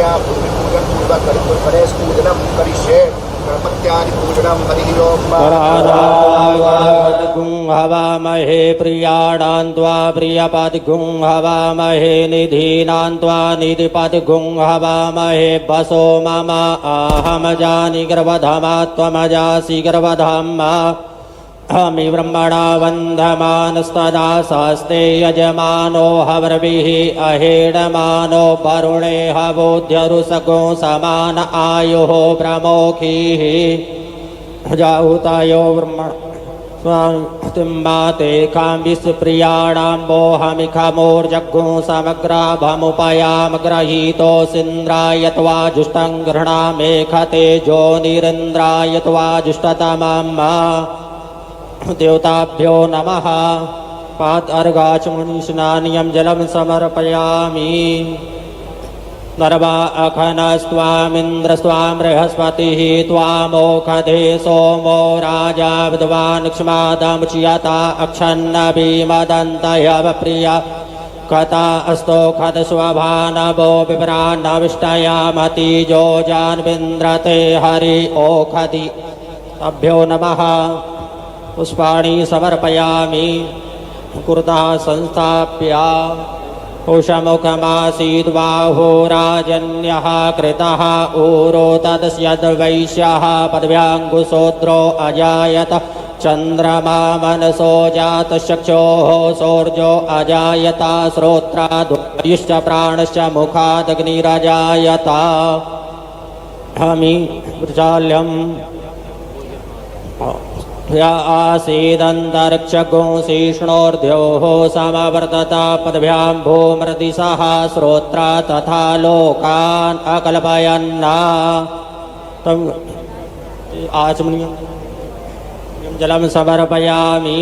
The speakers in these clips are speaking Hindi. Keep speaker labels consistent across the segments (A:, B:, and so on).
A: मया भूमिपूजन पूर्वक गणेश पूजनम करिष्ये गणपत्यादि पूजनम हरि ओम
B: गणानां हवामहे प्रियाणां त्वा प्रियपद्गुं हवामहे निधीनां त्वा निधिपद्गुं हवामहे वसो मम अहमजानि गर्भधामा त्वमजासि गर्भधामा हमि ब्रह्मणा वन्दमानस्तदा शास्ते यजमानो हवर्भिः अहेडमानो वरुणे हवोध्यरुसगो समान आयुः प्रमोखीः जाहुतायो ब्रह्मण स्वातिम्बाते काम्बिस्प्रियाणां बोहमिखमोर्जग्गुं समग्राभमुपयामग्रहीतोऽसीन्द्राय त्वा जुष्टं गृह्णामेखतेजो निरिन्द्राय त्वा जुष्टतमम् देवताभ्यो नमः पाद अर्घाचमुनिस्नानियं जलं समर्पयामि नर्वा अखनस्त्वामिन्द्रस्त्वां बृहस्पतिः त्वामोखधे सोमो राजा विद्वान् क्ष्मादमुच्यता अक्षन्नभिमदन्तयव प्रिया कथा अस्तो खद स्वभानवो विप्रान्नविष्टयामतिजो जान्विन्द्रते हरि ओखधि अभ्यो नमः पुष्पाणि समर्पयामि कुर्तः संस्थाप्य उषमुखमासीद्बाहो राजन्यः कृतः ऊरो तदस्यद्वैश्यः पदव्याङ्गुशोद्रो अजायत चन्द्रमा मनसो जातश्चक्षोः सौर्यो अजायत श्रोत्राद्वायुश्च प्राणश्च मुखादग्निरजायत हमि प्रचाल्यम् या आसीदन्तरिक्षगुंसिष्णोर्ध्योः समवर्तत पदभ्यां भूमृदिशः श्रोत्रा तथा लोकान् अकल्पयन् तम् आचमनीयं जलं समर्पयामि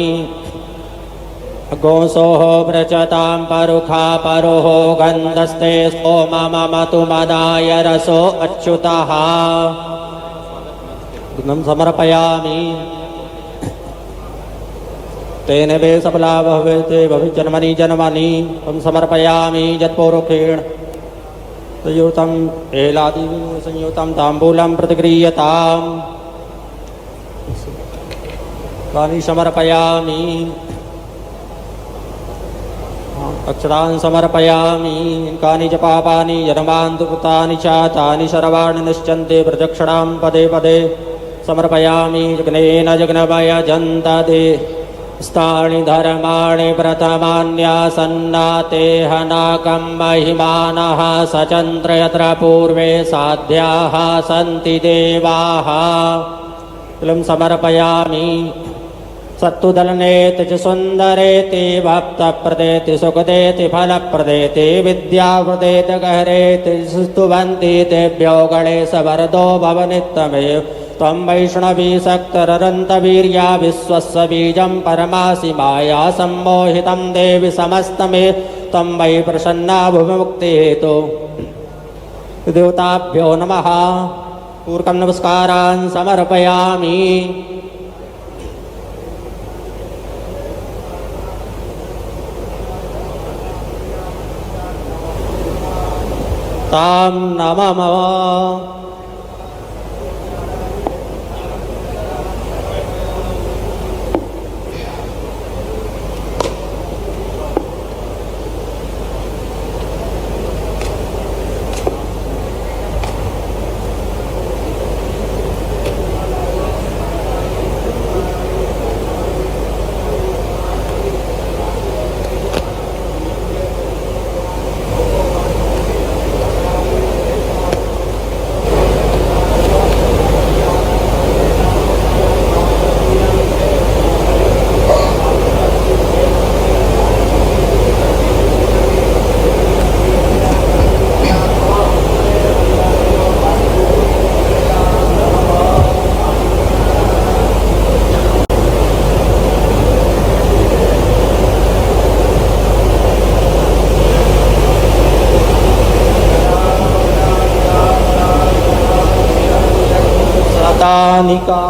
B: गोंसोः व्रजतां परुखा परोः गन्धस्ते सोममतु मदाय रसो अच्युतः समर्पयामि तेन वे सफला भवेते भविजन्मनि जन्मनि तं समर्पयामि यत्पूर्वकेण संयुतं एलादि संयुतं ताम्बूलं प्रतिगृह्यताम् तानि समर्पयामि अक्षरान् समर्पयामि कानि च पापानि जन्मान्तकृतानि च तानि सर्वाणि नश्यन्ते प्रदक्षिणां पदे पदे समर्पयामि जग्नेन जग्नमयजन्तते स्थानि धर्माणि प्रथमान्यासन्नाते हनाकं महिमानः सचन्द्र यत्र पूर्वे साध्याः सन्ति देवाः तिलं समर्पयामि सत्तुदलनेति च सुन्दरेति भक्तप्रदेति सुखदेति फलप्रदेति विद्यावृदेति गहरेति स्तुवन्ति तेभ्यो गणेशवरदो भवनित्यमेव त्वं वैष्णवी शक्तिरनन्तवीर्या विश्वस्य बीजं परमासि माया सम्मोहितं देवि समस्तमे त्वं वै प्रसन्ना भुविमुक्तिहेतु देवताभ्यो नमः पूर्वकं नमस्कारान् समर्पयामि तां नमः तानिका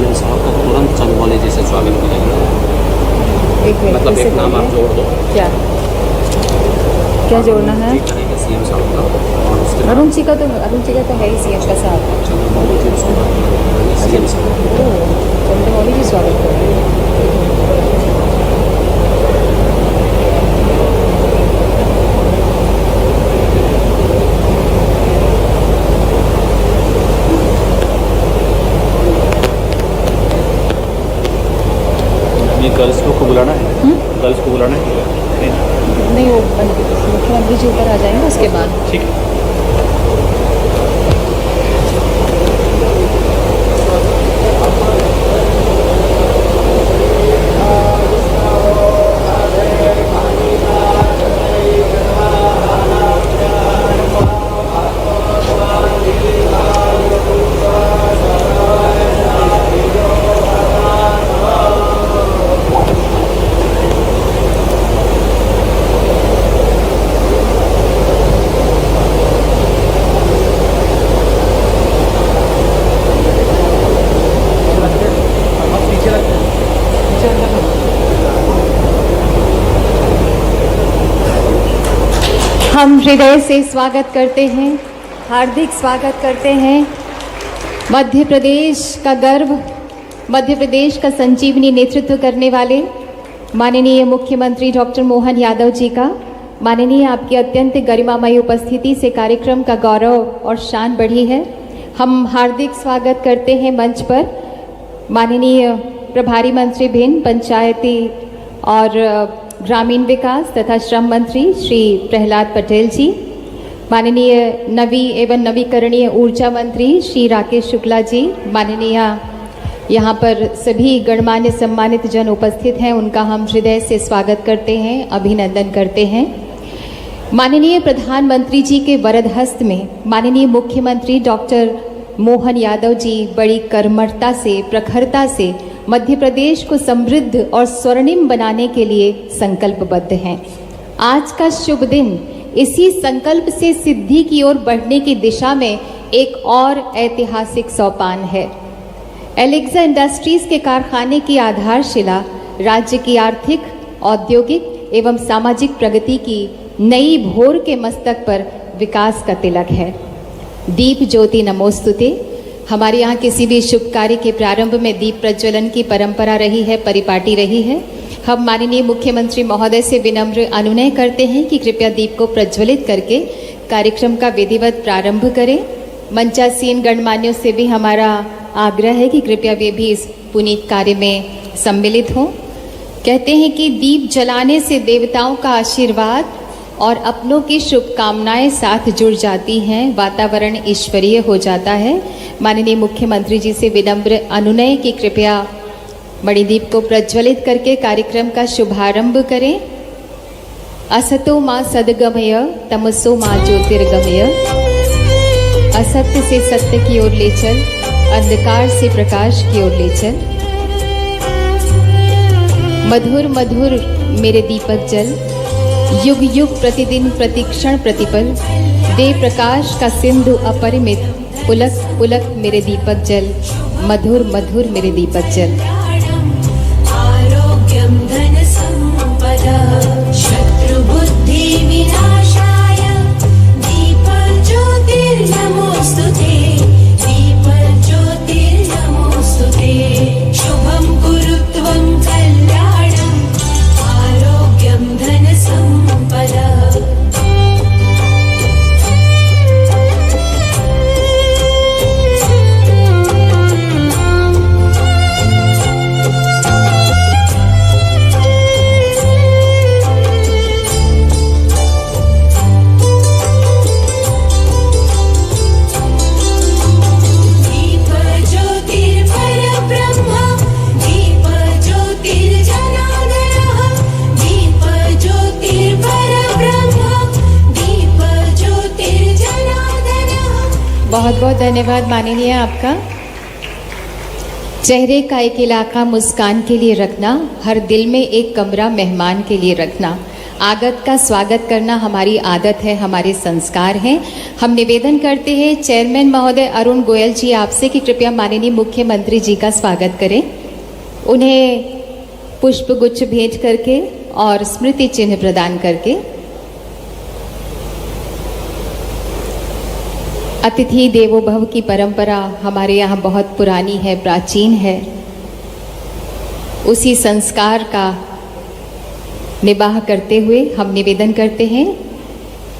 C: सीएम साहब का तुरंत चंद वाले जैसे स्वागत किया गया।
D: एक मिनट
C: मतलब
D: फिर से
C: एक नाम आप
D: बोलिए।
C: जोड़ दो।
D: क्या जोड़ना है?
C: ठीक है सीएम साहब का और उसके बाद
D: अरुण जी का तो है ही सीएम का साथ।
C: चंद्रमौली जी स्वागत करेंगे सीएम साहब।
D: चंद्रमौली जी स्वागत करेंगे।
C: ये गर्ल्स को बुलाना है, गर्ल्स को बुलाना है।
D: नहीं वो मुख्यमंत्री जी ऊपर आ जाएंगे उसके बाद।
C: ठीक है।
D: हम हृदय से स्वागत करते हैं, हार्दिक स्वागत करते हैं मध्य प्रदेश का गर्व, मध्य प्रदेश का संजीवनी नेतृत्व करने वाले माननीय मुख्यमंत्री डॉक्टर मोहन यादव जी का। माननीय आपकी अत्यंत गरिमामयी उपस्थिति से कार्यक्रम का गौरव और शान बढ़ी है। हम हार्दिक स्वागत करते हैं मंच पर माननीय प्रभारी मंत्री भिन्न पंचायती और ग्रामीण विकास तथा श्रम मंत्री श्री प्रहलाद पटेल जी, माननीय नवी एवं नवीकरणीय ऊर्जा मंत्री श्री राकेश शुक्ला जी, माननीय यहाँ पर सभी गणमान्य सम्मानित जन उपस्थित हैं, उनका हम हृदय से स्वागत करते हैं, अभिनंदन करते हैं। माननीय प्रधानमंत्री जी के वरद हस्त में माननीय मुख्यमंत्री डॉक्टर मोहन यादव जी बड़ी कर्मठता से, प्रखरता से मध्य प्रदेश को समृद्ध और स्वर्णिम बनाने के लिए संकल्पबद्ध हैं। आज का शुभ दिन इसी संकल्प से सिद्धि की ओर बढ़ने की दिशा में एक और ऐतिहासिक सोपान है। एलेक्सा इंडस्ट्रीज के कारखाने की आधारशिला राज्य की आर्थिक, औद्योगिक एवं सामाजिक प्रगति की नई भोर के मस्तक पर विकास का तिलक है। दीप ज्योति नमोस्तुते। हमारे यहाँ किसी भी शुभ कार्य के प्रारंभ में दीप प्रज्वलन की परंपरा रही है, परिपाटी रही है। हम माननीय मुख्यमंत्री महोदय से विनम्र अनुनय करते हैं कि कृपया दीप को प्रज्वलित करके कार्यक्रम का विधिवत प्रारंभ करें। मंचासीन गणमान्यों से भी हमारा आग्रह है कि कृपया वे भी इस पुनीत कार्य में सम्मिलित हों। कहते हैं कि दीप जलाने से देवताओं का आशीर्वाद और अपनों की शुभकामनाएं साथ जुड़ जाती हैं, वातावरण ईश्वरीय हो जाता है। माननीय मुख्यमंत्री जी से विनम्र अनुनय कि कृपया मणिदीप को प्रज्वलित करके कार्यक्रम का शुभारंभ करें। असतो मां सद्गमय, तमसो मां ज्योतिर्गमय। असत्य से सत्य की ओर ले चल, अंधकार से प्रकाश की ओर ले चल। मधुर मधुर मेरे दीपक जल, युग युग प्रतिदिन प्रतिक्षण प्रतिपल, दे प्रकाश का सिंधु अपरिमित। पुलक पुलक मेरे दीपक जल, मधुर मधुर मेरे दीपक जल।
E: आरोग्यं धन संपदा, शत्रु बुद्धि विनाशाय, दीप ज्योतिर्नमोस्तुते, दीप ज्योतिर्नमोस्तुते। शुभं कुरु त्वं कल्याणं, आरोग्यं धन संपदा। दीप ज्योतिर्परब्रह्म, दीप ज्योतिर्जनार्दनः, दीप ज्योतिर्परब्रह्म, दीप ज्योतिर्जनार्दनः।
D: बहुत बहुत धन्यवाद माननीय आपका। चेहरे का एक इलाका मुस्कान के लिए रखना, हर दिल में एक कमरा मेहमान के लिए रखना। आगत का स्वागत करना हमारी आदत है, हमारे संस्कार हैं। हम निवेदन करते हैं चेयरमैन महोदय अरुण गोयल जी आपसे कि कृपया माननीय मुख्यमंत्री जी का स्वागत करें। उन्हें पुष्प गुच्छ भेंट करके और स्मृति चिन्ह प्रदान करके। अतिथि देवो भव की परंपरा हमारे यहाँ बहुत पुरानी है, प्राचीन है। उसी संस्कार का निबाह करते हुए हम निवेदन करते हैं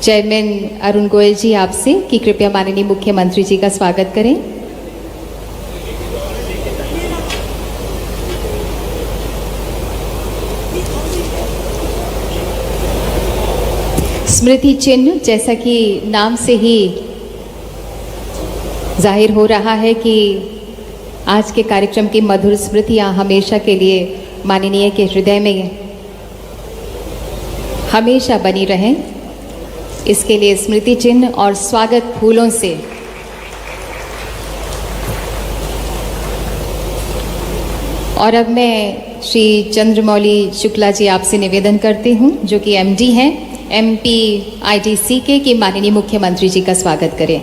D: चेयरमैन अरुण गोयल जी आपसे कि कृपया माननीय मुख्यमंत्री जी का स्वागत करें। स्मृति चिन्ह, जैसा कि नाम से ही जाहिर हो रहा है कि आज के कार्यक्रम की मधुर स्मृतियां हमेशा के लिए माननीय के हृदय में हमेशा बनी रहें, इसके लिए स्मृति चिन्ह और स्वागत फूलों से और अब मैं श्री चंद्रमौली शुक्ला जी आपसे निवेदन करती हूं, जो कि एमडी हैं MPIDC के, कि माननीय मुख्यमंत्री जी का स्वागत करें।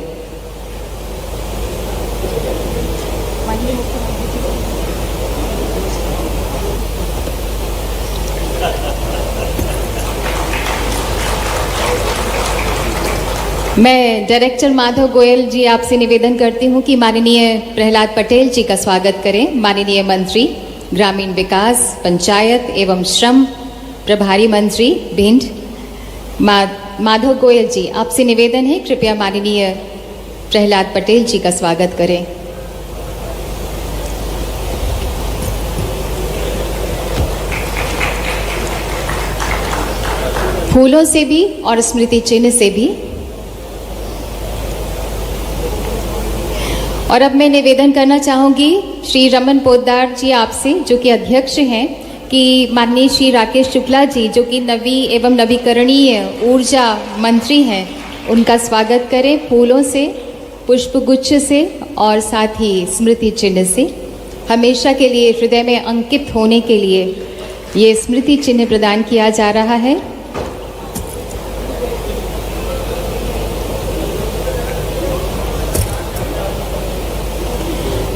D: मैं डायरेक्टर माधव गोयल जी आपसे निवेदन करती हूं कि माननीय प्रहलाद पटेल जी का स्वागत करें। माननीय मंत्री ग्रामीण विकास, पंचायत एवं श्रम प्रभारी मंत्री भिंड माधव गोयल जी आपसे निवेदन है, कृपया माननीय प्रहलाद पटेल जी का स्वागत करें। फूलों से भी और स्मृति चिन्ह से भी। और अब मैं निवेदन करना चाहूँगी श्री रमन पोद्दार जी आपसे, जो कि अध्यक्ष हैं, कि माननीय श्री राकेश शुक्ला जी, जो कि नवी एवं नवीकरणीय ऊर्जा मंत्री हैं, उनका स्वागत करें फूलों से, पुष्पगुच्छ से और साथ ही स्मृति चिन्ह से। हमेशा के लिए हृदय में अंकित होने के लिए ये स्मृति चिन्ह प्रदान किया जा रहा है।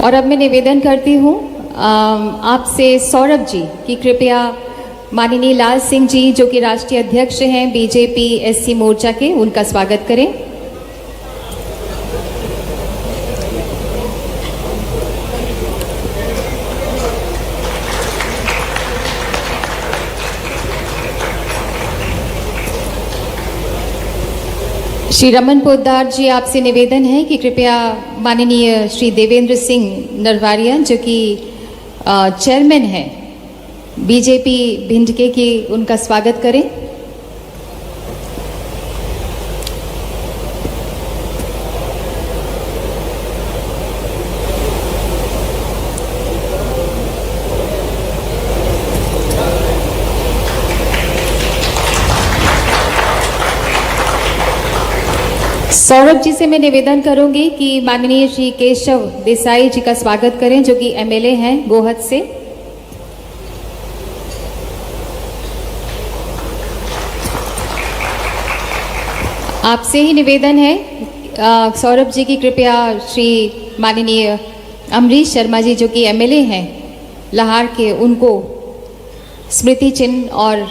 D: और अब मैं निवेदन करती हूँ आपसे सौरभ जी कि कृपया माननीय लाल सिंह जी, जो कि राष्ट्रीय अध्यक्ष हैं BJP SC मोर्चा के, उनका स्वागत करें। श्री रमन पोद्दार जी आपसे निवेदन है कि कृपया माननीय श्री देवेंद्र सिंह नरवारिया, जो कि चेयरमैन हैं BJP भिंड के, कि उनका स्वागत करें। सौरभ जी से मैं निवेदन करूंगी कि माननीय श्री केशव देसाई जी का स्वागत करें, जो कि MLA हैं गोहद से। आपसे ही निवेदन है सौरभ जी की कृपया श्री माननीय अमरीश शर्मा जी, जो कि MLA हैं लाहार के, उनको स्मृति चिन्ह और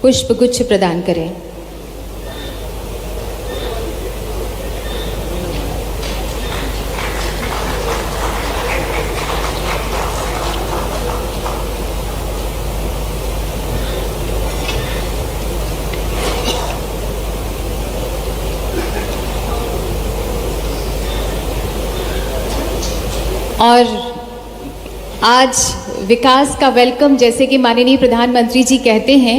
D: पुष्पगुच्छ प्रदान करें। और आज विकास का वेलकम, जैसे कि माननीय प्रधानमंत्री जी कहते हैं,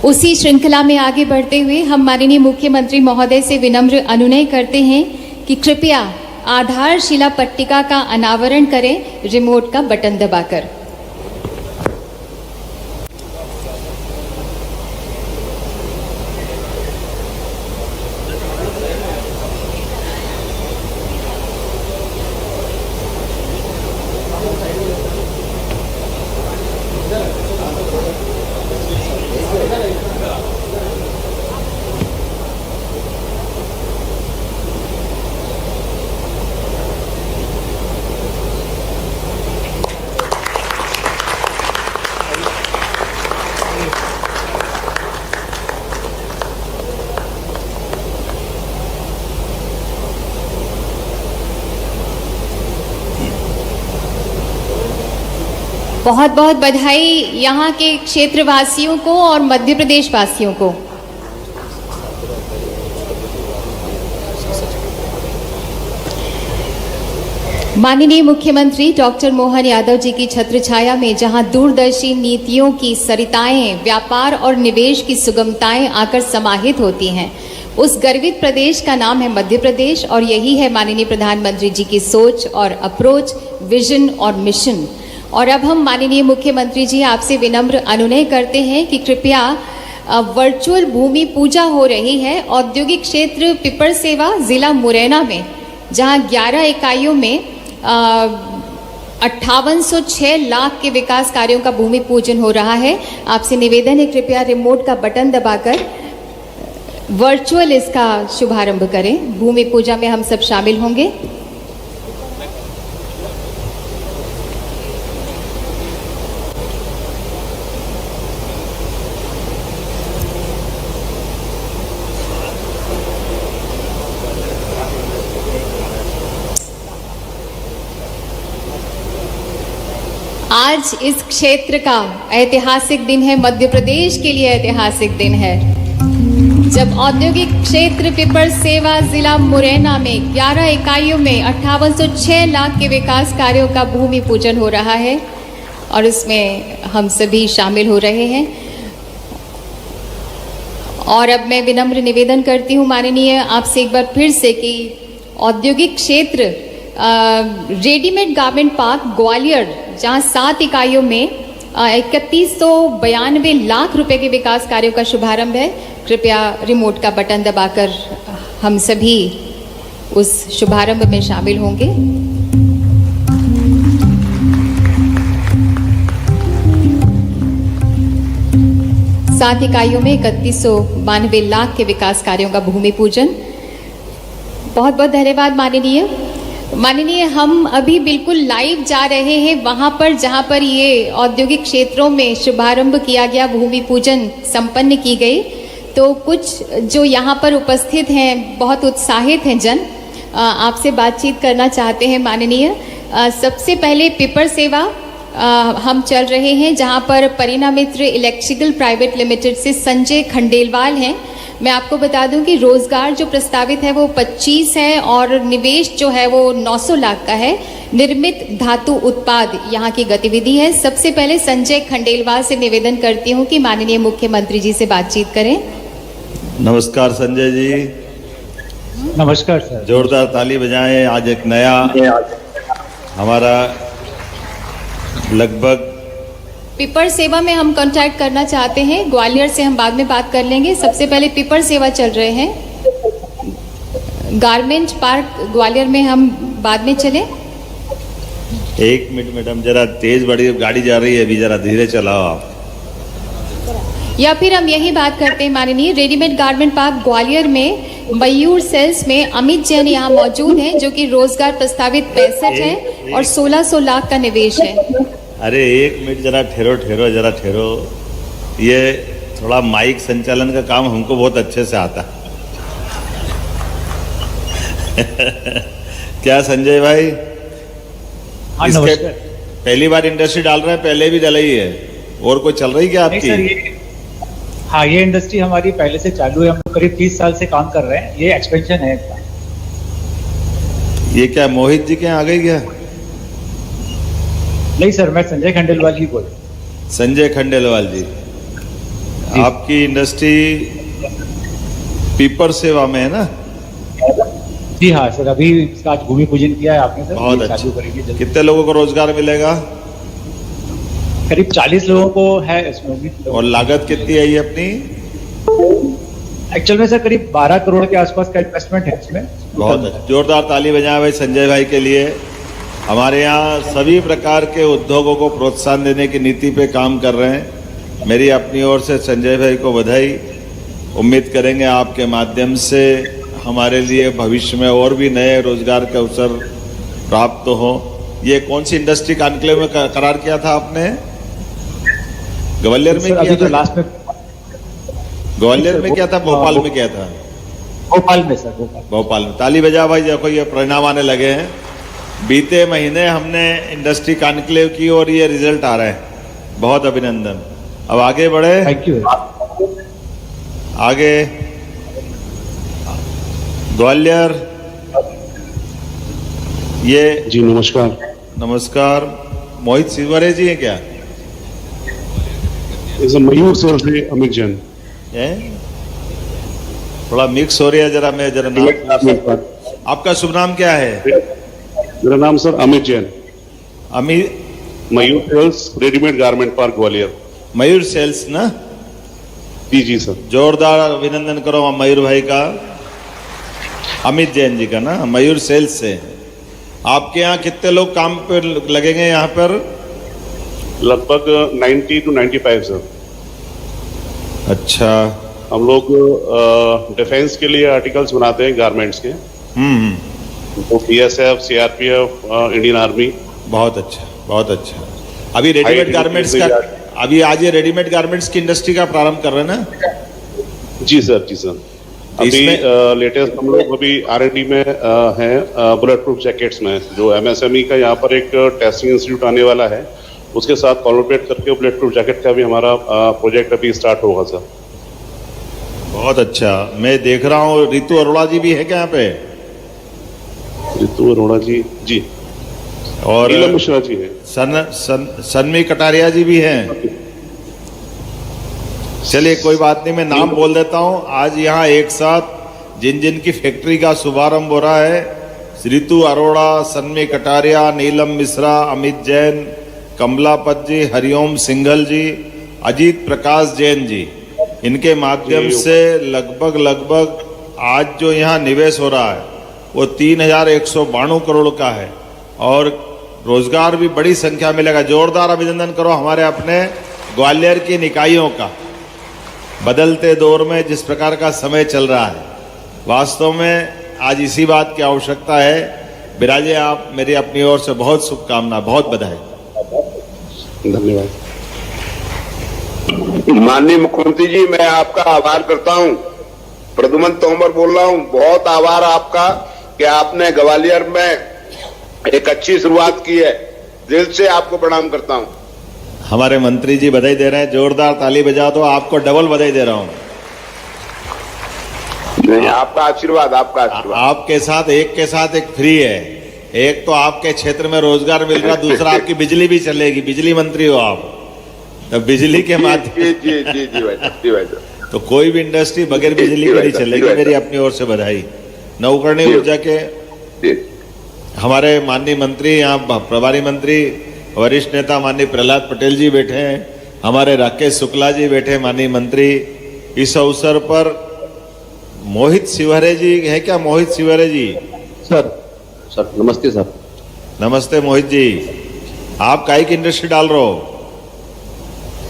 D: उसी श्रृंखला में आगे बढ़ते हुए हम माननीय मुख्यमंत्री महोदय से विनम्र अनुनय करते हैं कि कृपया आधारशिला पट्टिका का अनावरण करें रिमोट का बटन दबाकर। बहुत बहुत बधाई यहाँ के क्षेत्रवासियों को और मध्य प्रदेश वासियों को। माननीय मुख्यमंत्री डॉक्टर मोहन यादव जी की छत्र छाया में जहां दूरदर्शी नीतियों की सरिताएं, व्यापार और निवेश की सुगमताएं आकर समाहित होती हैं, उस गर्वित प्रदेश का नाम है मध्य प्रदेश और यही है माननीय प्रधानमंत्री जी की सोच और अप्रोच, विजन और मिशन। और अब हम माननीय मुख्यमंत्री जी आपसे विनम्र अनुनय करते हैं कि कृपया वर्चुअल भूमि पूजा हो रही है औद्योगिक क्षेत्र पिपर सेवा जिला मुरैना में, जहां 11 इकाइयों में 5806 लाख के विकास कार्यों का भूमि पूजन हो रहा है। आपसे निवेदन है कृपया रिमोट का बटन दबाकर वर्चुअल इसका शुभारंभ करें। भूमि पूजा में हम सब शामिल होंगे। आज इस क्षेत्र का ऐतिहासिक दिन है, मध्य प्रदेश के लिए ऐतिहासिक दिन है, जब औद्योगिक क्षेत्र पिपर सेवा जिला मुरैना में 11 इकाइयों में 5806 लाख के विकास कार्यों का भूमि पूजन हो रहा है और इसमें हम सभी शामिल हो रहे हैं। और अब मैं विनम्र निवेदन करती हूँ माननीय आपसे एक बार फिर से कि औद्योगिक क्षेत्र रेडीमेड गारमेंट पार्क ग्वालियर, जहां 7 इकाइयों में 3192 लाख रुपए के विकास कार्यों का शुभारंभ है। कृपया रिमोट का बटन दबाकर हम सभी उस शुभारंभ में शामिल होंगे। सात इकाइयों में 3192 लाख के विकास कार्यों का भूमि पूजन। बहुत बहुत धन्यवाद माननीय हम अभी बिल्कुल लाइव जा रहे हैं वहाँ पर जहाँ पर ये औद्योगिक क्षेत्रों में शुभारंभ किया गया, भूमि पूजन संपन्न की गई। तो कुछ जो यहाँ पर उपस्थित हैं, बहुत उत्साहित हैं जन, आपसे बातचीत करना चाहते हैं माननीय। सबसे पहले पिपर सेवा हम चल रहे हैं जहाँ पर परिणा मित्र इलेक्ट्रिकल प्राइवेट लिमिटेड से संजय खंडेलवाल हैं। मैं आपको बता दूं कि रोजगार जो प्रस्तावित है वो 25 है और निवेश जो है वो 900 लाख का है। निर्मित धातु उत्पाद यहाँ की गतिविधि है। सबसे पहले संजय खंडेलवाल से निवेदन करती हूँ कि माननीय मुख्यमंत्री जी से बातचीत करें।
F: नमस्कार संजय जी।
C: नमस्कार सर।
F: जोरदार ताली बजाएं। आज एक नया हमारा लगभग
D: पिपर सेवा में हम कांटेक्ट करना चाहते हैं। ग्वालियर से हम बाद में बात कर लेंगे। सबसे पहले पिपर सेवा चल रहे हैं। गारमेंट पार्क ग्वालियर में हम बाद में चले।
F: एक मिनट मैडम, जरा तेज बड़ी गाड़ी जा रही है, अभी जरा धीरे चलाओ आप।
D: या फिर हम यही बात करते हैं माननीय, रेडीमेड गारमेंट पार्क ग्वालियर में मयूर सेल्स में अमित जैन यहाँ मौजूद हैं, जो कि रोजगार प्रस्तावित 65 है और 1600 लाख का निवेश है।
F: अरे एक मिनट, जरा ठहरो जरा ठहरो। ये थोड़ा माइक संचालन का काम हमको बहुत अच्छे से आता है। क्या संजय भाई, इसके पहली बार इंडस्ट्री डाल रहे हैं? पहले भी डलाई है और कोई चल रही क्या आपकी?
G: हाँ, ये इंडस्ट्री हमारी पहले से चालू है। हम करीब 30 साल से काम कर रहे हैं। ये एक्सपेंशन है इसका।
F: ये क्या मोहित जी के यहाँ आ गई क्या?
G: नहीं सर, मैं संजय खंडेलवाल ही बोल रहा हूँ।
F: संजय खंडेलवाल जी, आपकी इंडस्ट्री पीपर सेवा में है ना?
G: जी हाँ सर, अभी इसका आज भूमि पूजन किया है आपने सर।
F: बहुत अच्छा। कितने लोगों को रोजगार मिलेगा?
G: करीब 40 लोगों को है इसमें।
F: और लागत कितनी है ये अपनी?
G: एक्चुअल में सर करीब 12 करोड़ के आसपास का इन्वेस्टमेंट है इसमें।
F: बहुत अच्छा। जोरदार ताली बजाएं भाई संजय भाई के लिए। हमारे यहाँ सभी प्रकार के उद्योगों को प्रोत्साहन देने की नीति पे काम कर रहे हैं। मेरी अपनी ओर से संजय भाई को बधाई। उम्मीद करेंगे आपके माध्यम से हमारे लिए भविष्य में और भी नए रोजगार के अवसर प्राप्त हो। ये कौन सी इंडस्ट्री कॉन्क्लेव में करार किया था आपने? ग्वालियर में किया था?
G: लास्ट में
F: ग्वालियर में किया था, भोपाल में किया था?
G: भोपाल में सर,
F: भोपाल में। ताली बजा भाई, देखो ये परिणाम आने लगे हैं। बीते महीने हमने इंडस्ट्री कॉन्क्लेव की और ये रिजल्ट आ रहे हैं, बहुत अभिनंदन। अब आगे बढ़े,
G: थैंक यू।
F: आगे ग्वालियर, ये
H: जी नमस्कार।
F: नमस्कार, मोहित सिवरे जी हैं क्या?
H: इस मयूर सर से अमित जैन।
F: हैं? थोड़ा मिक्स हो रही है, जरा मैं जरा नाम, आपका शुभ नाम क्या है?
H: मेरा नाम sir Amit Jain,
F: Amit
H: Mayur sales readymade garment park Gwalior.
F: Mayur sales ना?
H: जी जी सर।
F: जोरदार अभिनंदन करो मयूर भाई का, अमित जैन जी का ना, मयूर सेल्स से। आपके यहाँ कितने लोग काम पे लगेंगे यहाँ पर?
H: लगभग 90 to 95 सर।
F: अच्छा।
H: हम लोग डिफेंस के लिए आर्टिकल्स बनाते हैं गारमेंट्स के, तो BSF, CRPF, इंडियन आर्मी।
F: बहुत अच्छा, बहुत अच्छा। अभी रेडीमेड गारमेंट्स का, अभी आज ये रेडीमेड गारमेंट्स की इंडस्ट्री का प्रारंभ कर रहे हैं ना?
H: जी सर, जी सर। अभी लेटेस्ट हम लोग अभी R&D में हैं बुलेट प्रूफ जैकेट्स में, जो MSME का यहाँ पर एक टेस्टिंग इंस्टीट्यूट आने वाला है, उसके साथ कोलैबोरेट करके बुलेट प्रूफ जैकेट का भी हमारा प्रोजेक्ट अभी स्टार्ट होगा सर।
F: बहुत अच्छा। मैं देख रहा हूँ रितु अरोड़ा जी भी है क्या यहाँ पे?
H: रितु अरोड़ा जी, जी।
F: और
H: नीलम मिश्रा जी है।
F: सन्मी कटारिया जी भी हैं। चलिए कोई बात नहीं, मैं नाम बोल देता हूँ। आज यहाँ एक साथ जिन जिन की फैक्ट्री का शुभारंभ हो रहा है, रितु अरोड़ा, सन्मी कटारिया, नीलम मिश्रा, अमित जैन, कमलापत जी, हरिओम सिंघल जी, अजीत प्रकाश जैन जी, इनके माध्यम से लगभग आज जो यहाँ निवेश हो रहा है वो 3192 करोड़ का है और रोजगार भी बड़ी संख्या में मिलेगा। जोरदार अभिनंदन करो हमारे अपने ग्वालियर की निकायों का। बदलते दौर में जिस प्रकार का समय चल रहा है, वास्तव में आज इसी बात की आवश्यकता है। बिराजे आप, मेरी अपनी ओर से बहुत शुभकामना, बहुत बधाई।
H: धन्यवाद।
A: माननीय मुख्यमंत्री जी, मैं आपका आभार करता हूं। प्रद्युमन तोमर बोल रहा हूं। बहुत आभार आपका कि आपने ग्वालियर में एक अच्छी शुरुआत की है। दिल से आपको प्रणाम करता हूं।
F: हमारे मंत्री जी बधाई दे रहे हैं, जोरदार ताली बजा दो। आपको डबल बधाई दे रहा हूं।
A: नहीं, आपका आशीर्वाद, आपका आशीर्वाद।
F: आपके साथ एक फ्री है। एक तो आपके क्षेत्र में रोजगार मिल रहा, दूसरा आपकी बिजली भी चलेगी। बिजली मंत्री हो आप, तो बिजली के माध्यम
A: जी जी जी जी भाई साहब, जी भाई साहब।
F: तो कोई भी इंडस्ट्री बगैर बिजली के नहीं चलेगी। मेरी अपनी ओर से बधाई। नवकरणीय ऊर्जा के हमारे माननीय मंत्री, यहाँ प्रभारी मंत्री, वरिष्ठ नेता माननीय प्रहलाद पटेल जी बैठे हैं, हमारे राकेश शुक्ला जी बैठे, माननीय मंत्री। इस अवसर पर मोहित सिवरे जी है क्या? मोहित सिवरे जी
I: सर नमस्ते सर।
F: नमस्ते मोहित जी। आप काहे की इंडस्ट्री डाल रहे हो?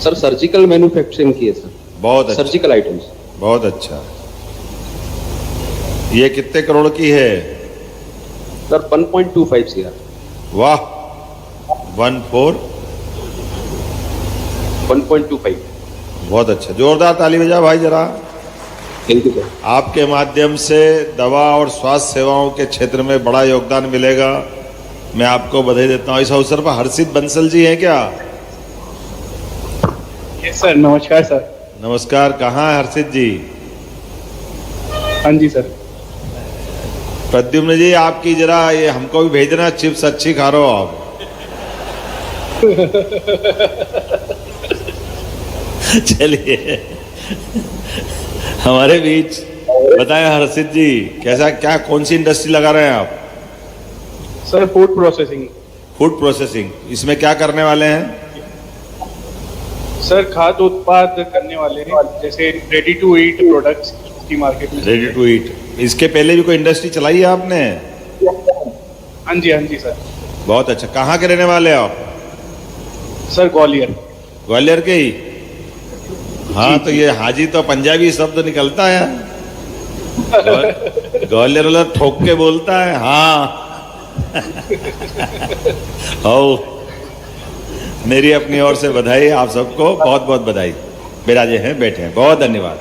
I: सर सर्जिकल मैन्युफैक्चरिंग की है सर।
F: बहुत अच्छा,
I: सर्जिकल आइटम्स।
F: बहुत अच्छा। ये कितने करोड़ की है?
I: Sir 1.25 CR।
F: वाह, 1.25। बहुत अच्छा, जोरदार ताली बजा भाई जरा।
I: Thank you sir.
F: आपके माध्यम से दवा और स्वास्थ्य सेवाओं के क्षेत्र में बड़ा योगदान मिलेगा। मैं आपको बधाई देता हूँ। इस अवसर पर हर्षित बंसल जी हैं क्या?
G: यस सर, नमस्कार सर।
F: नमस्कार, कहाँ है हर्षित जी?
G: हाँ जी सर।
F: प्रद्युम्न जी, आपकी जरा ये हमको भी भेजना, चिप्स अच्छी खा रहे हो आप। चलिए हमारे बीच बताएं हर्षित जी, कैसा क्या कौन सी इंडस्ट्री लगा रहे हैं आप?
G: Sir food processing.
F: Food processing, इसमें क्या करने वाले हैं?
G: सर खाद्य उत्पाद करने वाले हैं, जैसे रेडी टू ईट प्रोडक्ट्स की मार्केट में।
F: Ready to eat. इसके पहले भी कोई इंडस्ट्री चलाई है आपने?
G: हाँ जी सर।
F: बहुत अच्छा। कहाँ के रहने वाले आप?
G: सर ग्वालियर।
F: ग्वालियर के ही? हाँ, तो ये हाजी तो पंजाबी शब्द निकलता है। ग्वालियर वाला ठोक के बोलता है। हाँ ओ, मेरी अपनी ओर से बधाई। आप सबको बहुत बहुत बधाई। बिराजे हैं, बैठे हैं, बहुत धन्यवाद।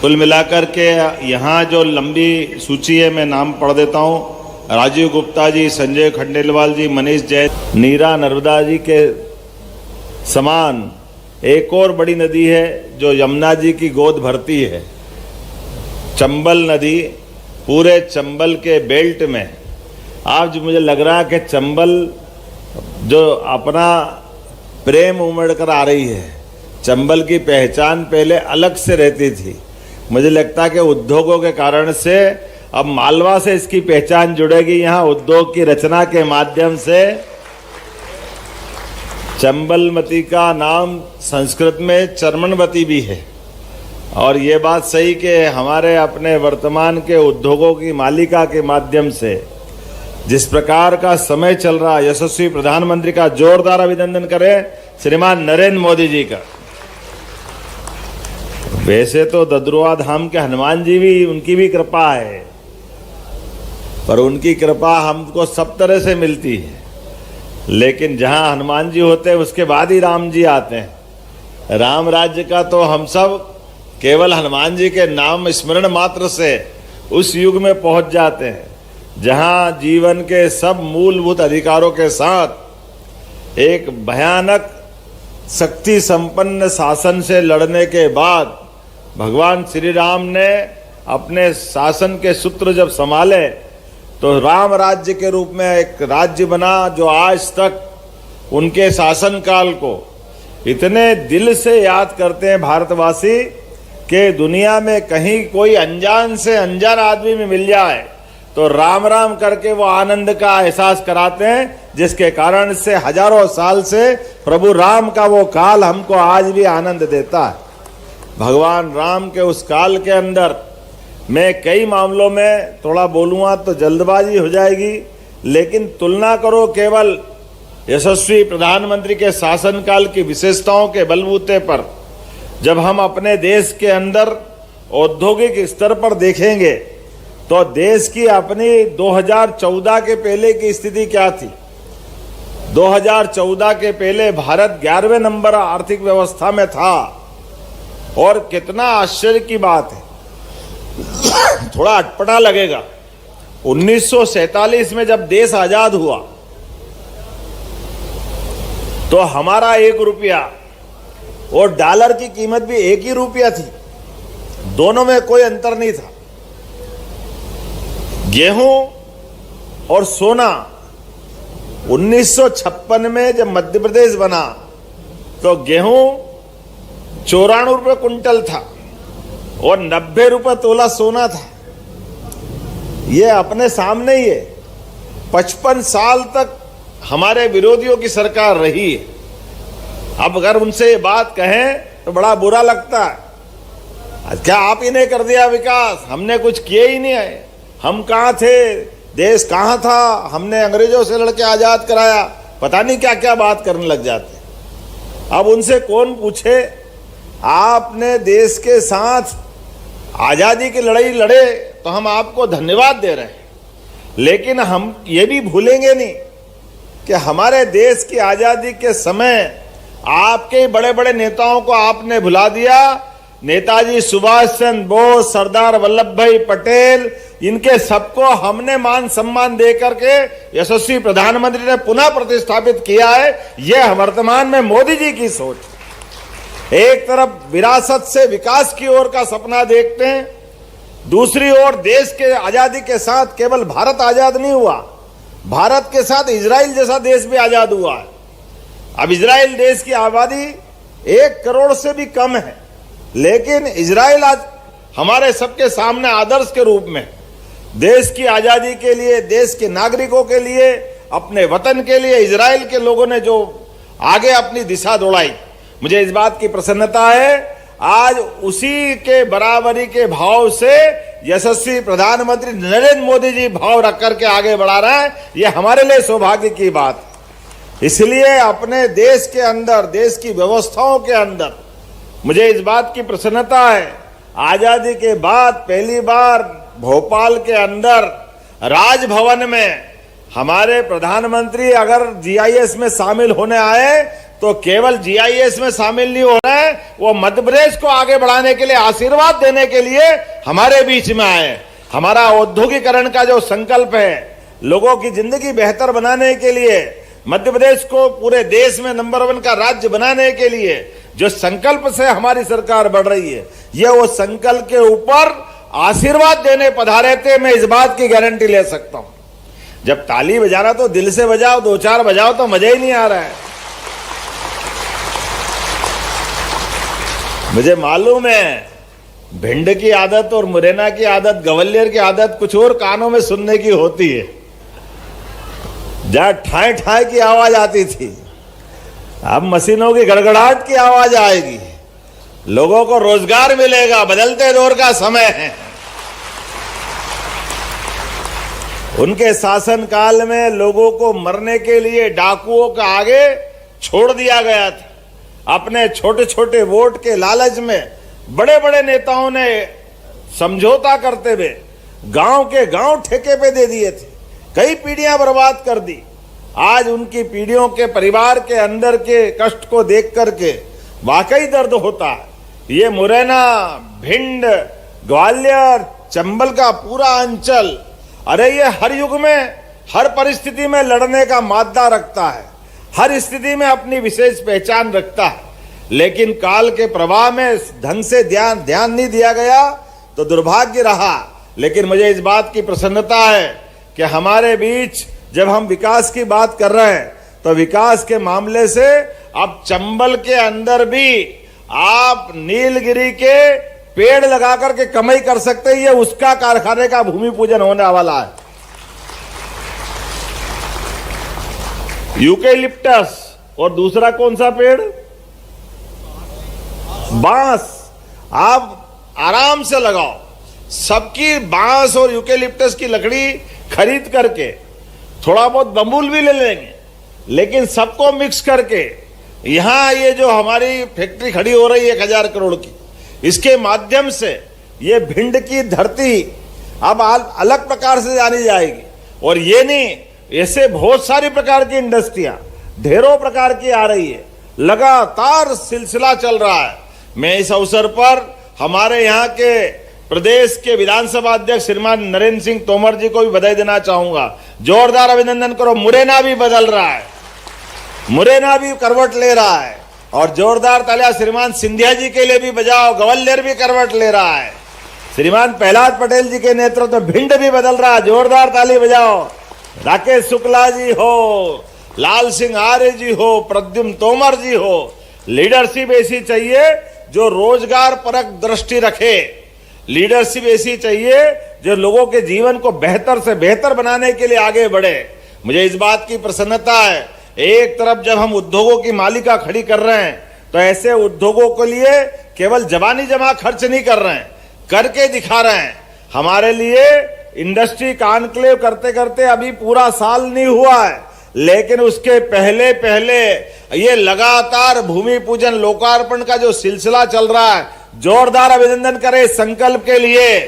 F: कुल मिलाकर के यहाँ जो लंबी सूची है, मैं नाम पढ़ देता हूँ। राजीव गुप्ता जी, संजय खंडेलवाल जी, मनीष जैन, नीरा नर्मदा जी के समान एक और बड़ी नदी है जो यमुना जी की गोद भरती है, चंबल नदी। पूरे चंबल के बेल्ट में आज मुझे लग रहा है कि चंबल जो अपना प्रेम उमड़ कर आ रही है, चंबल की पहचान पहले अलग से रहती थी। मुझे लगता है कि उद्योगों के कारण से अब मालवा से इसकी पहचान जुड़ेगी। यहाँ उद्योग की रचना के माध्यम से चंबलमती का नाम संस्कृत में चर्मनवती भी है। और ये बात सही कि हमारे अपने वर्तमान के उद्योगों की मालिका के माध्यम से जिस प्रकार का समय चल रहा, यशस्वी प्रधानमंत्री का जोरदार अभिनंदन करें श्रीमान नरेंद्र मोदी जी का। वैसे तो ददरुआ धाम के हनुमान जी भी, उनकी भी कृपा है, पर उनकी कृपा हमको सब तरह से मिलती है। लेकिन जहां हनुमान जी होते हैं उसके बाद ही राम जी आते हैं। राम राज्य का तो हम सब केवल हनुमान जी के नाम स्मरण मात्र से उस युग में पहुंच जाते हैं जहां जीवन के सब मूलभूत अधिकारों के साथ एक भयानक शक्ति संपन्न शासन से लड़ने के बाद भगवान श्री राम ने अपने शासन के सूत्र जब संभाले तो राम राज्य के रूप में एक राज्य बना जो आज तक उनके शासनकाल को इतने दिल से याद करते हैं भारतवासी कि दुनिया में कहीं कोई अनजान से अनजान आदमी में मिल जाए तो राम राम करके वो आनंद का एहसास कराते हैं, जिसके कारण से हजारों साल से प्रभु राम का वो काल हमको आज भी आनंद देता है। भगवान राम के उस काल के अंदर मैं कई मामलों में थोड़ा बोलूँगा तो जल्दबाजी हो जाएगी, लेकिन तुलना करो केवल यशस्वी प्रधानमंत्री के शासनकाल की विशेषताओं के बलबूते पर जब हम अपने देश के अंदर औद्योगिक स्तर पर देखेंगे तो देश की अपनी 2014 के पहले की स्थिति क्या थी। 2014 के पहले भारत 11वें नंबर आर्थिक व्यवस्था में था। और कितना आश्चर्य की बात है, थोड़ा अटपटा लगेगा, 1947 में जब देश आजाद हुआ तो हमारा 1 रुपया और डॉलर की कीमत भी 1 ही रुपया थी, दोनों में कोई अंतर नहीं था। गेहूं और सोना 1956 में जब मध्य प्रदेश बना तो गेहूं 94 रुपये कुंटल था और 90 रुपये तोला सोना था। ये अपने सामने ही है। 55 साल तक हमारे विरोधियों की सरकार रही है। अब अगर उनसे ये बात कहें तो बड़ा बुरा लगता है, क्या आप ही ने कर दिया विकास, हमने कुछ किए ही नहीं है, हम कहाँ थे, देश कहाँ था, हमने अंग्रेजों से लड़के आजाद कराया, पता नहीं क्या क्या बात करने लग जाते। अब उनसे कौन पूछे, आपने देश के साथ आजादी की लड़ाई लड़े तो हम आपको धन्यवाद दे रहे हैं, लेकिन हम ये भी भूलेंगे नहीं कि हमारे देश की आजादी के समय आपके बड़े बड़े नेताओं को आपने भुला दिया। नेताजी सुभाष चंद्र बोस, सरदार वल्लभ भाई पटेल, इनके सबको हमने मान सम्मान दे करके यशस्वी प्रधानमंत्री ने पुनः प्रतिष्ठापित किया है। यह वर्तमान में मोदी जी की सोच। एक तरफ विरासत से विकास की ओर का सपना देखते हैं, दूसरी ओर देश के आजादी के साथ केवल भारत आजाद नहीं हुआ, भारत के साथ इजराइल जैसा देश भी आजाद हुआ है। अब इजराइल देश की आबादी 1 करोड़ से भी कम है, लेकिन इजराइल आज हमारे सबके सामने आदर्श के रूप में देश की आजादी के लिए, देश के नागरिकों के लिए, अपने वतन के लिए इजराइल के लोगों ने जो आगे अपनी दिशा दौड़ाई, मुझे इस बात की प्रसन्नता है। आज उसी के बराबरी के भाव से यशस्वी प्रधानमंत्री नरेंद्र मोदी जी भाव रख करके आगे बढ़ा रहे हैं, यह हमारे लिए सौभाग्य की बात। इसलिए अपने देश के अंदर, देश की व्यवस्थाओं के अंदर मुझे इस बात की प्रसन्नता है, आजादी के बाद पहली बार भोपाल के अंदर राजभवन में हमारे प्रधानमंत्री अगर जीआईएस में शामिल होने आए तो केवल जीआईएस में शामिल नहीं हो रहे, वो मध्य प्रदेश को आगे बढ़ाने के लिए, आशीर्वाद देने के लिए हमारे बीच में आए। हमारा औद्योगिकरण का जो संकल्प है, लोगों की जिंदगी बेहतर बनाने के लिए, मध्य प्रदेश को पूरे देश में नंबर 1 का राज्य बनाने के लिए जो संकल्प से हमारी सरकार बढ़ रही है, ये वो संकल्प के ऊपर आशीर्वाद देने पधारे थे। मैं इस बात की गारंटी ले सकता हूं। जब ताली बजाना तो दिल से बजाओ, 2-4 बजाओ तो मजा ही नहीं आ रहा है। मुझे मालूम है भिंड की आदत और मुरैना की आदत, ग्वालियर की आदत कुछ और कानों में सुनने की होती है। जहां ठाए ठाए की आवाज आती थी, अब मशीनों की गड़गड़ाहट की आवाज आएगी। लोगों को रोजगार मिलेगा, बदलते दौर का समय है। उनके शासनकाल में लोगों को मरने के लिए डाकुओं का आगे छोड़ दिया गया था। अपने छोटे छोटे वोट के लालच में बड़े बड़े नेताओं ने समझौता करते हुए गांव के गांव ठेके पे दे दिए थे, कई पीढ़ियां बर्बाद कर दी। आज उनकी पीढ़ियों के परिवार के अंदर के कष्ट को देख करके वाकई दर्द होता है। ये मुरैना, भिंड, ग्वालियर, चंबल का पूरा अंचल, अरे ये हर युग में, हर परिस्थिति में लड़ने का मादा रखता है, हर स्थिति में अपनी विशेष पहचान रखता है। लेकिन काल के प्रवाह में ढंग से ध्यान नहीं दिया गया तो दुर्भाग्य रहा। लेकिन मुझे इस बात की प्रसन्नता है कि हमारे बीच जब हम विकास की बात कर रहे हैं तो विकास के मामले से अब चंबल के अंदर भी आप नीलगिरी के पेड़ लगा करके कमाई कर सकते हैं। ये उसका कारखाने का भूमि पूजन होने वाला है। यूकेलिप्टस और दूसरा कौन सा पेड़? बांस। आप आराम से लगाओ, सबकी बांस और यूकेलिप्टस की लकड़ी खरीद करके, थोड़ा बहुत बम्बूल भी ले लेंगे, लेकिन सबको मिक्स करके यहां ये जो हमारी फैक्ट्री खड़ी हो रही है 1000 करोड़ की, इसके माध्यम से ये भिंड की धरती अब अलग प्रकार से जानी जाएगी। और ये नहीं, ऐसे बहुत सारी प्रकार की इंडस्ट्रियां ढेरों प्रकार की आ रही है, लगातार सिलसिला चल रहा है। मैं इस अवसर पर हमारे यहाँ के प्रदेश के विधानसभा अध्यक्ष श्रीमान नरेंद्र सिंह तोमर जी को भी बधाई देना चाहूंगा। जोरदार अभिनंदन करो। मुरैना भी बदल रहा है, मुरैना भी करवट ले रहा है, और जोरदार तालियां श्रीमान सिंधिया जी के लिए भी बजाओ। ग्वालियर भी करवट ले रहा है। श्रीमान प्रहलाद पटेल जी के नेतृत्व में भिंड भी बदल रहा है, जोरदार ताली बजाओ। राकेश शुक्ला जी हो, लाल सिंह आर्य जी हो, प्रद्युम्न तोमर जी हो, लीडरशिप ऐसी चाहिए जो रोजगार परक दृष्टि रखे। लीडरशिप ऐसी चाहिए जो लोगों के जीवन को बेहतर से बेहतर बनाने के लिए आगे बढ़े। मुझे इस बात की प्रसन्नता है, एक तरफ जब हम उद्योगों की मालिका खड़ी कर रहे हैं तो ऐसे उद्योगों के लिए केवल जवानी जमा खर्च नहीं कर रहे हैं, करके दिखा रहे हैं। हमारे लिए इंडस्ट्री कॉन्क्लेव करते करते अभी पूरा साल नहीं हुआ है, लेकिन उसके पहले पहले ये लगातार भूमि पूजन लोकार्पण का जो सिलसिला चल रहा है, जोरदार अभिनंदन करें संकल्प के लिए।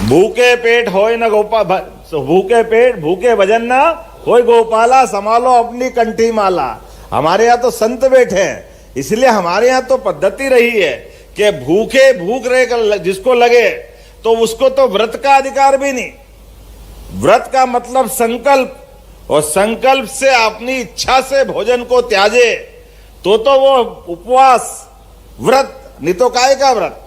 F: भूखे पेट होए न गोपाल, भूखे पेट भूखे भजन ना होए गोपाला, संभालो अपनी कंठी माला। हमारे यहाँ तो संत बैठे हैं, इसलिए हमारे यहाँ तो पद्धति रही है कि भूखे भूख रहे जिसको लगे तो उसको तो व्रत का अधिकार भी नहीं। व्रत का मतलब संकल्प, और संकल्प से अपनी इच्छा से भोजन को त्याजे तो वो उपवास व्रत नहीं तो काय का व्रत।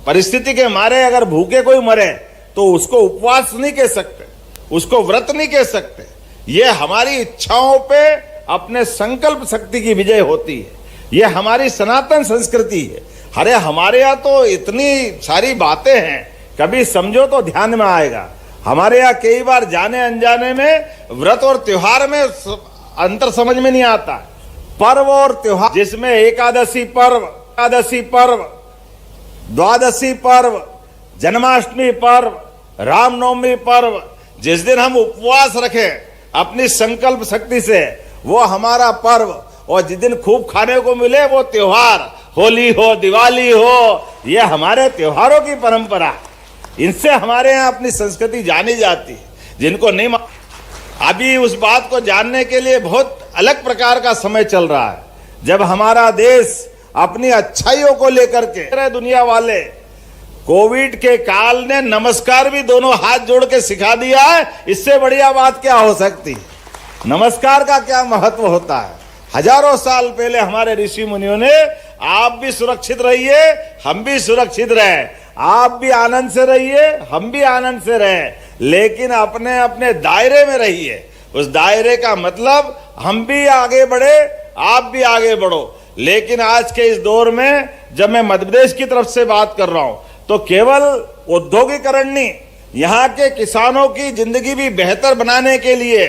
F: परिस्थिति के मारे अगर भूखे कोई मरे तो उसको उपवास नहीं कह सकते, उसको व्रत नहीं कह सकते। ये हमारी इच्छाओं पे अपने संकल्प शक्ति की विजय होती है। ये हमारी सनातन संस्कृति है। अरे हमारे यहाँ तो इतनी सारी बातें हैं, कभी समझो तो ध्यान में आएगा। हमारे यहाँ कई बार जाने अनजाने में व्रत और त्योहार में अंतर समझ में नहीं आता। पर्व और त्योहार, जिसमें एकादशी पर्व, द्वादशी पर्व, जन्माष्टमी पर्व, रामनवमी पर्व, जिस दिन हम उपवास रखें अपनी संकल्प शक्ति से, वो हमारा पर्व। और जिस दिन खूब खाने को मिले वो त्योहार, होली हो, दिवाली हो, ये हमारे त्योहारों की परंपरा। इनसे हमारे यहाँ अपनी संस्कृति जानी जाती है। जिनको नहीं, अभी उस बात को जानने के लिए बहुत अलग प्रकार का समय चल रहा है, जब हमारा देश अपनी अच्छाइयों को लेकर के दुनिया वाले कोविड के काल ने नमस्कार भी दोनों हाथ जोड़ के सिखा दिया है। इससे बढ़िया बात क्या हो सकती है? नमस्कार का क्या महत्व होता है? हजारों साल पहले हमारे ऋषि मुनियों ने, आप भी सुरक्षित रहिए, हम भी सुरक्षित रहे, आप भी आनंद से रहिए, हम भी आनंद से रहे, लेकिन अपने अपने दायरे में रहिए। उस दायरे का मतलब हम भी आगे बढ़े, आप भी आगे बढ़ो। लेकिन आज के इस दौर में जब मैं मध्य प्रदेश की तरफ से बात कर रहा हूं, तो केवल औद्योगिकरण नहीं, यहाँ के किसानों की जिंदगी भी बेहतर बनाने के लिए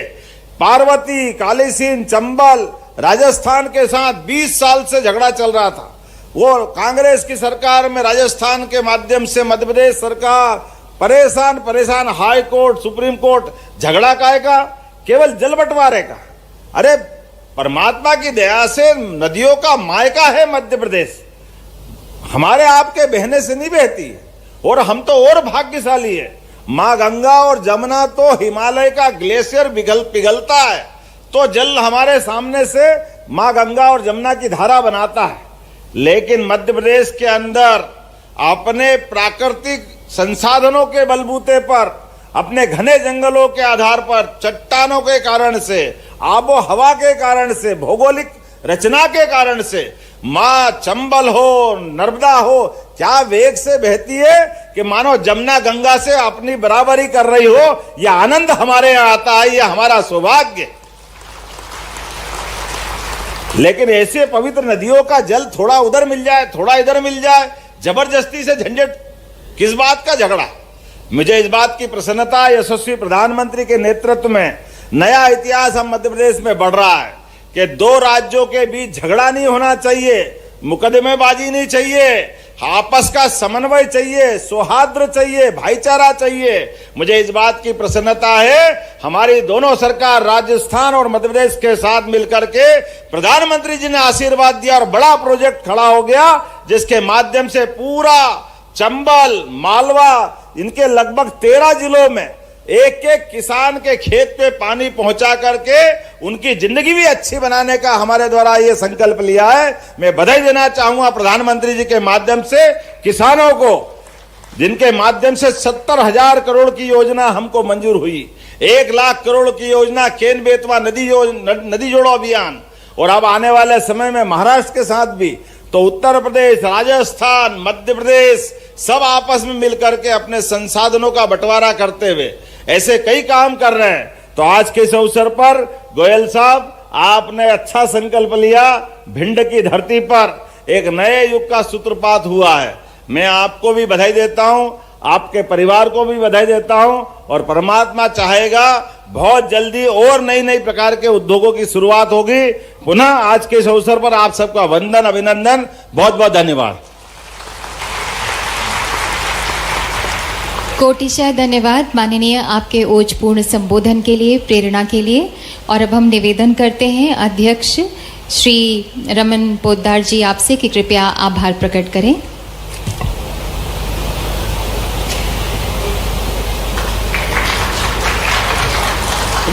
F: पार्वती, कालीसिंध, चंबल, राजस्थान के साथ 20 साल से झगड़ा चल रहा था। वो कांग्रेस की सरकार में राजस्थान के माध्यम से मध्य प्रदेश सरकार परेशान, हाई कोर्ट, सुप्रीम कोर्ट, झगड़ा काहे का? केवल जल बंटवारे का। अरे परमात्मा की दया से नदियों का मायका है मध्य प्रदेश, हमारे आपके बहने से नहीं बहती है, और हम तो और भाग्यशाली है। माँ गंगा और जमुना तो हिमालय का ग्लेशियर पिघलता है तो जल हमारे सामने से माँ गंगा और जमुना की धारा बनाता है। लेकिन मध्य प्रदेश के अंदर अपने प्राकृतिक संसाधनों के बलबूते पर, अपने घने जंगलों के आधार पर, चट्टानों के कारण से, आबो हवा के कारण से, भौगोलिक रचना के कारण से माँ चंबल हो, नर्मदा हो, क्या वेग से बहती है कि मानो जमुना गंगा से अपनी बराबरी कर रही हो। यह आनंद हमारे यहाँ आता है, यह हमारा सौभाग्य। लेकिन ऐसे पवित्र नदियों का जल थोड़ा उधर मिल जाए, थोड़ा इधर मिल जाए, जबरदस्ती से झंझट, किस बात का झगड़ा? मुझे इस बात की प्रसन्नता, यशस्वी प्रधानमंत्री के नेतृत्व में नया इतिहास हम मध्य प्रदेश में बढ़ रहा है कि दो राज्यों के बीच झगड़ा नहीं होना चाहिए, मुकदमेबाजी नहीं चाहिए, आपस का समन्वय चाहिए, सौहार्द चाहिए, भाईचारा चाहिए। मुझे इस बात की प्रसन्नता है, हमारी दोनों सरकार राजस्थान और मध्य प्रदेश के साथ मिलकर के प्रधानमंत्री जी ने आशीर्वाद दिया और बड़ा प्रोजेक्ट खड़ा हो गया, जिसके माध्यम से पूरा चंबल, मालवा, इनके लगभग 13 जिलों में एक एक किसान के खेत पे पानी पहुंचा करके उनकी जिंदगी भी अच्छी बनाने का हमारे द्वारा ये संकल्प लिया है। मैं बधाई देना चाहूंगा प्रधानमंत्री जी के माध्यम से किसानों को, जिनके माध्यम से 70,000 करोड़ की योजना हमको मंजूर हुई, 1 लाख करोड़ की योजना केन बेतवा नदी जोड़ो अभियान, और अब आने वाले समय में महाराष्ट्र के साथ भी, तो उत्तर प्रदेश, राजस्थान, मध्य प्रदेश सब आपस में मिलकर के अपने संसाधनों का बंटवारा करते हुए ऐसे कई काम कर रहे हैं। तो आज के इस अवसर पर गोयल साहब, आपने अच्छा संकल्प लिया, भिंड की धरती पर एक नए युग का सूत्रपात हुआ है। मैं आपको भी बधाई देता हूं, आपके परिवार को भी बधाई देता हूं, और परमात्मा चाहेगा बहुत जल्दी और नई नई प्रकार के उद्योगों की शुरुआत होगी। पुनः आज के इस अवसर पर आप सबका वंदन, अभिनंदन, बहुत बहुत धन्यवाद।
D: कोटिशः धन्यवाद माननीय, आपके ओजपूर्ण संबोधन के लिए, प्रेरणा के लिए। और अब हम निवेदन करते हैं अध्यक्ष श्री रमन पोद्दार जी आपसे कि कृपया आभार प्रकट करें।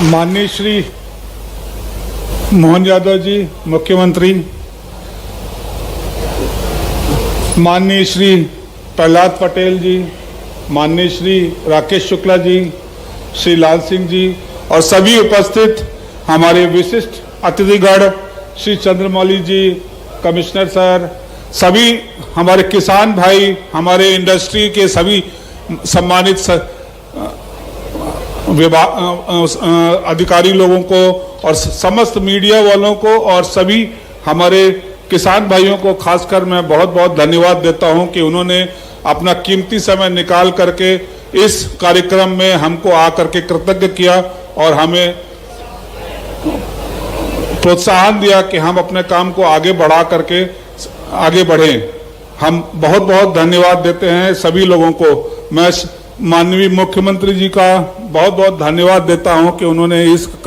J: माननीय श्री मोहन यादव जी मुख्यमंत्री, माननीय श्री प्रहलाद पटेल जी, माननीय श्री राकेश शुक्ला जी, श्री लाल सिंह जी और सभी उपस्थित हमारे विशिष्ट अतिथिगण, श्री चंद्रमौली जी, कमिश्नर सर, सभी हमारे किसान भाई, हमारे इंडस्ट्री के सभी सम्मानित अधिकारी लोगों को और समस्त मीडिया वालों को और सभी हमारे किसान भाइयों को खासकर मैं बहुत बहुत धन्यवाद देता हूं कि उन्होंने अपना कीमती समय निकाल करके इस कार्यक्रम में हमको आकर के कृतज्ञ किया और हमें प्रोत्साहन दिया कि हम अपने काम को आगे बढ़ा करके आगे बढ़ें। हम बहुत बहुत धन्यवाद देते हैं सभी लोगों को। मैं माननीय मुख्यमंत्री जी का बहुत बहुत धन्यवाद देता हूं कि उन्होंने इस